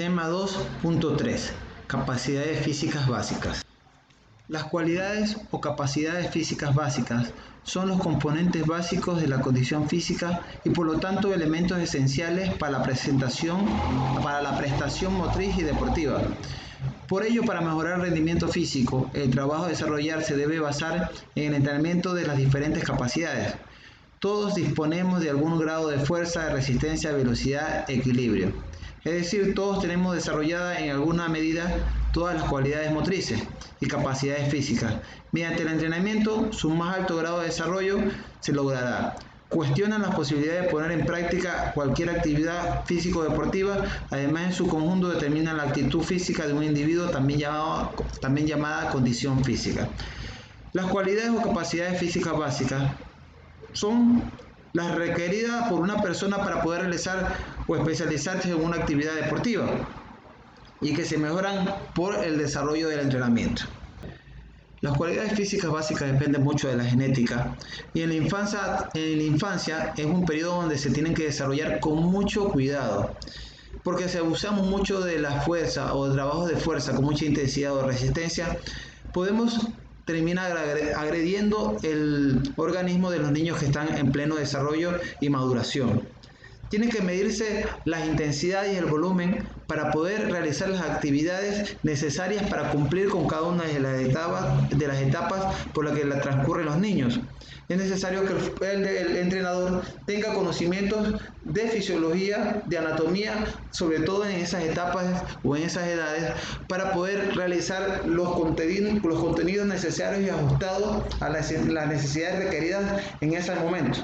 Tema 2.3. Capacidades físicas básicas. Las cualidades o capacidades físicas básicas son los componentes básicos de la condición física y por lo tanto elementos esenciales para la prestación motriz y deportiva. Por ello, para mejorar el rendimiento físico, el trabajo a desarrollar se debe basar en el entrenamiento de las diferentes capacidades. Todos disponemos de algún grado de fuerza, de resistencia, velocidad, equilibrio. Es decir, todos tenemos desarrollada en alguna medida todas las cualidades motrices y capacidades físicas. Mediante el entrenamiento, su más alto grado de desarrollo se logrará. Cuestionan las posibilidades de poner en práctica cualquier actividad físico-deportiva, además en su conjunto determinan la actitud física de un individuo, también llamada condición física. Las cualidades o capacidades físicas básicas son las requeridas por una persona para poder realizar o especializarse en una actividad deportiva y que se mejoran por el desarrollo del entrenamiento. Las cualidades físicas básicas dependen mucho de la genética y en la infancia es un periodo donde se tienen que desarrollar con mucho cuidado, porque si abusamos mucho de la fuerza o de trabajos de fuerza con mucha intensidad o resistencia, podemos terminar agrediendo el organismo de los niños que están en pleno desarrollo y maduración. Tienen que medirse las intensidades y el volumen para poder realizar las actividades necesarias para cumplir con cada una de las etapas por las que transcurren los niños. Es necesario que el entrenador tenga conocimientos de fisiología, de anatomía, sobre todo en esas etapas o en esas edades, para poder realizar los contenidos necesarios y ajustados a las necesidades requeridas en ese momento.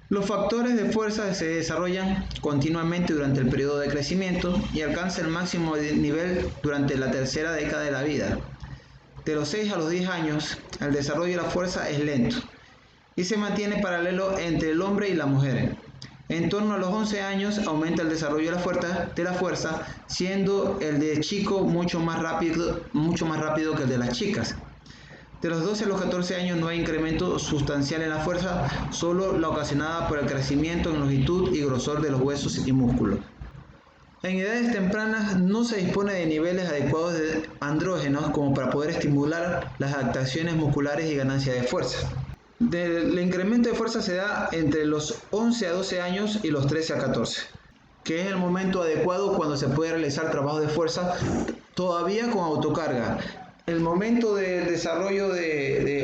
Los factores de fuerza se desarrollan continuamente durante el periodo de crecimiento y alcanzan el máximo nivel durante la tercera década de la vida. De los 6 a los 10 años, el desarrollo de la fuerza es lento y se mantiene paralelo entre el hombre y la mujer. En torno a los 11 años aumenta el desarrollo de la fuerza, siendo el de chico mucho más rápido que el de las chicas. De los 12 a los 14 años no hay incremento sustancial en la fuerza, solo la ocasionada por el crecimiento en longitud y grosor de los huesos y músculos. En edades tempranas no se dispone de niveles adecuados de andrógenos como para poder estimular las adaptaciones musculares y ganancia de fuerza. El incremento de fuerza se da entre los 11 a 12 años y los 13 a 14, que es el momento adecuado cuando se puede realizar trabajo de fuerza todavía con autocarga. El momento de desarrollo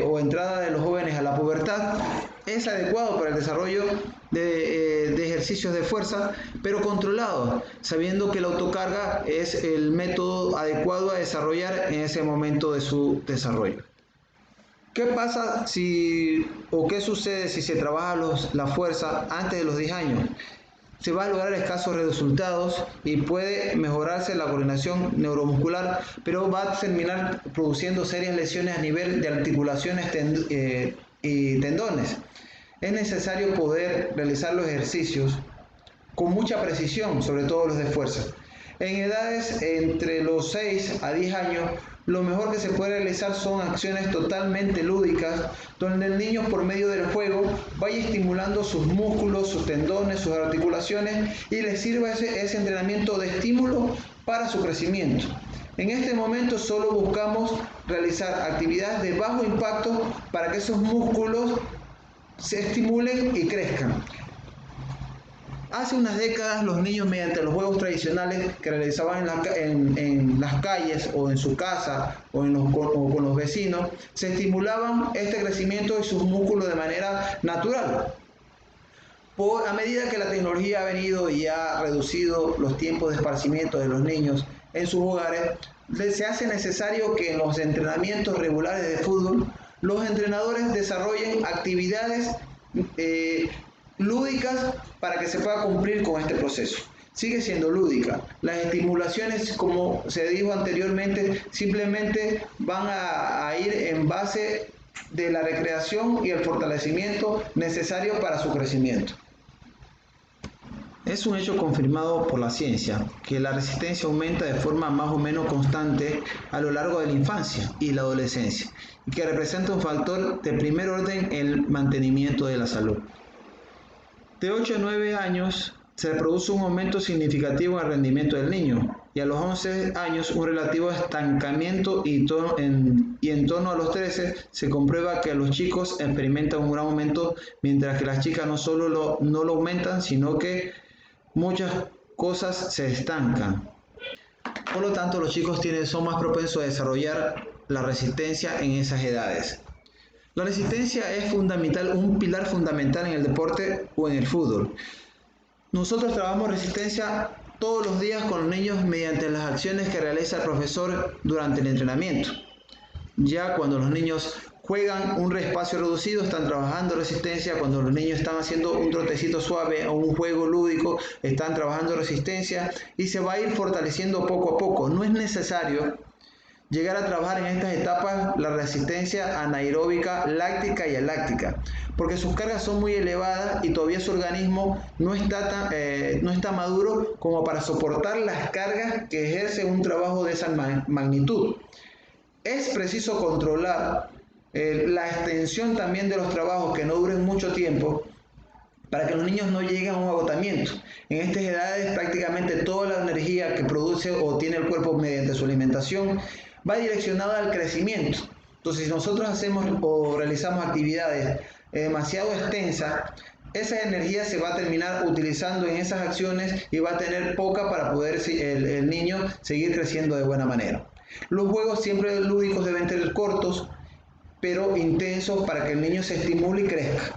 o entrada de los jóvenes a la pubertad es adecuado para el desarrollo de ejercicios de fuerza, pero controlado, sabiendo que la autocarga es el método adecuado a desarrollar en ese momento de su desarrollo. ¿Qué pasa qué sucede si se trabaja la fuerza antes de los 10 años? Se va a lograr escasos resultados y puede mejorarse la coordinación neuromuscular, pero va a terminar produciendo serias lesiones a nivel de articulaciones y tendones. Es necesario poder realizar los ejercicios con mucha precisión, sobre todo los de fuerza. En edades entre los 6 a 10 años, lo mejor que se puede realizar son acciones totalmente lúdicas, donde el niño por medio del juego vaya estimulando sus músculos, sus tendones, sus articulaciones y le sirva ese entrenamiento de estímulo para su crecimiento. En este momento solo buscamos realizar actividades de bajo impacto para que esos músculos se estimulen y crezcan. Hace unas décadas los niños mediante los juegos tradicionales que realizaban en las calles o en su casa o con los vecinos, se estimulaban este crecimiento de sus músculos de manera natural. A medida que la tecnología ha venido y ha reducido los tiempos de esparcimiento de los niños en sus hogares, se hace necesario que en los entrenamientos regulares de fútbol los entrenadores desarrollen actividades lúdicas para que se pueda cumplir con este proceso. Sigue siendo lúdica. Las estimulaciones, como se dijo anteriormente, simplemente van a ir en base de la recreación y el fortalecimiento necesario para su crecimiento. Es un hecho confirmado por la ciencia que la resistencia aumenta de forma más o menos constante a lo largo de la infancia y la adolescencia, y que representa un factor de primer orden en el mantenimiento de la salud. De 8 a 9 años se produce un aumento significativo en el rendimiento del niño y a los 11 años un relativo estancamiento y en torno a los 13 se comprueba que los chicos experimentan un gran aumento mientras que las chicas no solo no lo aumentan sino que muchas cosas se estancan. Por lo tanto, los chicos son más propensos a desarrollar la resistencia en esas edades. La resistencia es fundamental, un pilar fundamental en el deporte o en el fútbol. Nosotros trabajamos resistencia todos los días con los niños mediante las acciones que realiza el profesor durante el entrenamiento. Ya cuando los niños juegan un espacio reducido, están trabajando resistencia. Cuando los niños están haciendo un trotecito suave o un juego lúdico, están trabajando resistencia y se va a ir fortaleciendo poco a poco. No es necesario llegar a trabajar en estas etapas la resistencia anaeróbica, láctica y aláctica, porque sus cargas son muy elevadas y todavía su organismo no está maduro como para soportar las cargas que ejerce un trabajo de esa magnitud. Es preciso controlar la extensión también de los trabajos que no duren mucho tiempo para que los niños no lleguen a un agotamiento. En estas edades prácticamente toda la energía que produce o tiene el cuerpo mediante su alimentación va direccionada al crecimiento. Entonces, si nosotros hacemos o realizamos actividades demasiado extensas, esa energía se va a terminar utilizando en esas acciones y va a tener poca para poder el niño seguir creciendo de buena manera. Los juegos siempre lúdicos deben ser cortos, pero intensos para que el niño se estimule y crezca,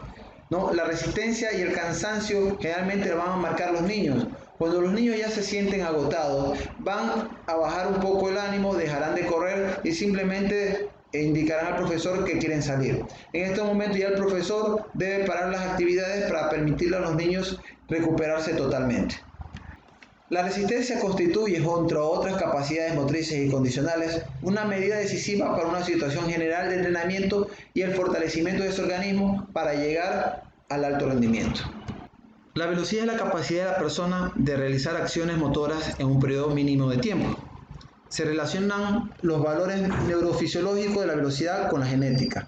¿no? La resistencia y el cansancio generalmente lo van a marcar los niños. Cuando los niños ya se sienten agotados, van a bajar un poco el ánimo, dejarán de correr y simplemente indicarán al profesor que quieren salir. En este momento ya el profesor debe parar las actividades para permitirle a los niños recuperarse totalmente. La resistencia constituye, junto a otras capacidades motrices y condicionales, una medida decisiva para una situación general de entrenamiento y el fortalecimiento de su organismo para llegar al alto rendimiento. La velocidad es la capacidad de la persona de realizar acciones motoras en un periodo mínimo de tiempo. Se relacionan los valores neurofisiológicos de la velocidad con la genética.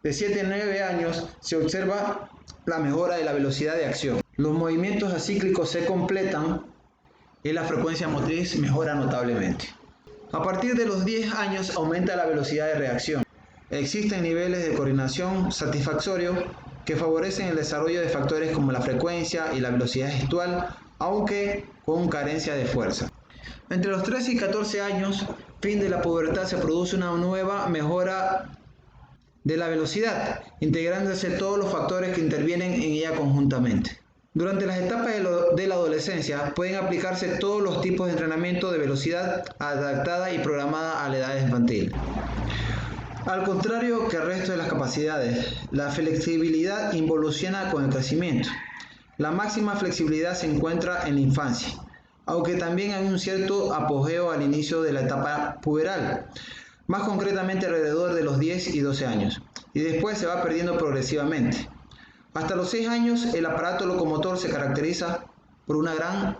De 7 a 9 años se observa la mejora de la velocidad de acción. Los movimientos acíclicos se completan y la frecuencia motriz mejora notablemente. A partir de los 10 años aumenta la velocidad de reacción. Existen niveles de coordinación satisfactorios que favorecen el desarrollo de factores como la frecuencia y la velocidad gestual, aunque con carencia de fuerza. Entre los 13 y 14 años, fin de la pubertad, se produce una nueva mejora de la velocidad, integrándose todos los factores que intervienen en ella conjuntamente. Durante las etapas de la adolescencia pueden aplicarse todos los tipos de entrenamiento de velocidad adaptada y programada a la edad infantil. Al contrario que el resto de las capacidades, la flexibilidad involuciona con el crecimiento. La máxima flexibilidad se encuentra en la infancia, aunque también hay un cierto apogeo al inicio de la etapa puberal, más concretamente alrededor de los 10 y 12 años, y después se va perdiendo progresivamente. Hasta los 6 años el aparato locomotor se caracteriza por una gran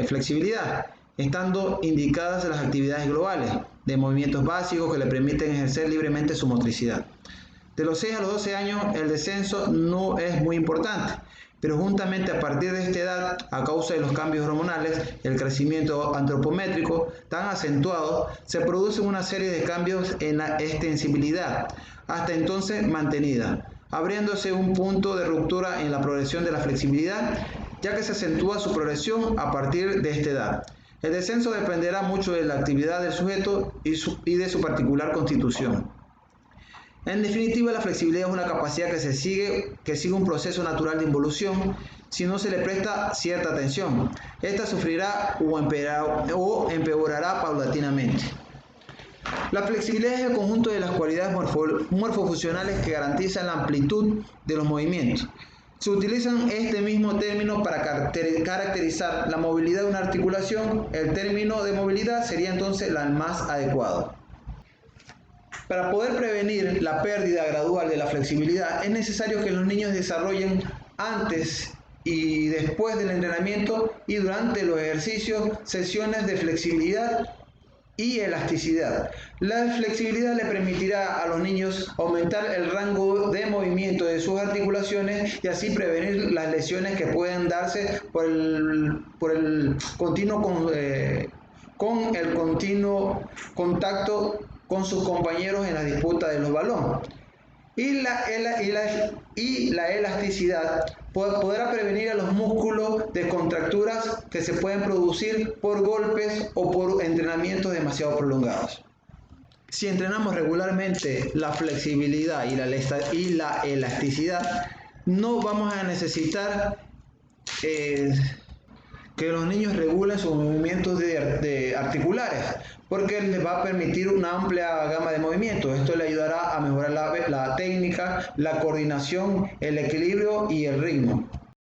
flexibilidad, estando indicadas las actividades globales de movimientos básicos que le permiten ejercer libremente su motricidad. De los 6 a los 12 años el descenso no es muy importante, pero juntamente a partir de esta edad, a causa de los cambios hormonales, el crecimiento antropométrico tan acentuado, se producen una serie de cambios en la extensibilidad, hasta entonces mantenida, abriéndose un punto de ruptura en la progresión de la flexibilidad, ya que se acentúa su progresión a partir de esta edad. El descenso dependerá mucho de la actividad del sujeto y de su particular constitución. En definitiva, la flexibilidad es una capacidad que sigue un proceso natural de involución si no se le presta cierta atención. Esta sufrirá o empeorará paulatinamente. La flexibilidad es el conjunto de las cualidades morfofuncionales que garantizan la amplitud de los movimientos. Se utilizan este mismo término para caracterizar la movilidad de una articulación. El término de movilidad sería entonces el más adecuado. Para poder prevenir la pérdida gradual de la flexibilidad, es necesario que los niños desarrollen antes y después del entrenamiento y durante los ejercicios sesiones de flexibilidad y elasticidad. La flexibilidad le permitirá a los niños aumentar el rango de movimiento de sus articulaciones y así prevenir las lesiones que pueden darse por el continuo con el continuo contacto con sus compañeros en la disputa de los balones. Y la elasticidad podrá prevenir a los músculos de contracturas que se pueden producir por golpes o por entrenamientos demasiado prolongados. Si entrenamos regularmente la flexibilidad y la elasticidad, no vamos a necesitar que los niños regulen sus movimientos de articulares, porque les va a permitir una amplia gama de movimientos. Esto le ayudará a mejorar la técnica, la coordinación, el equilibrio y el ritmo.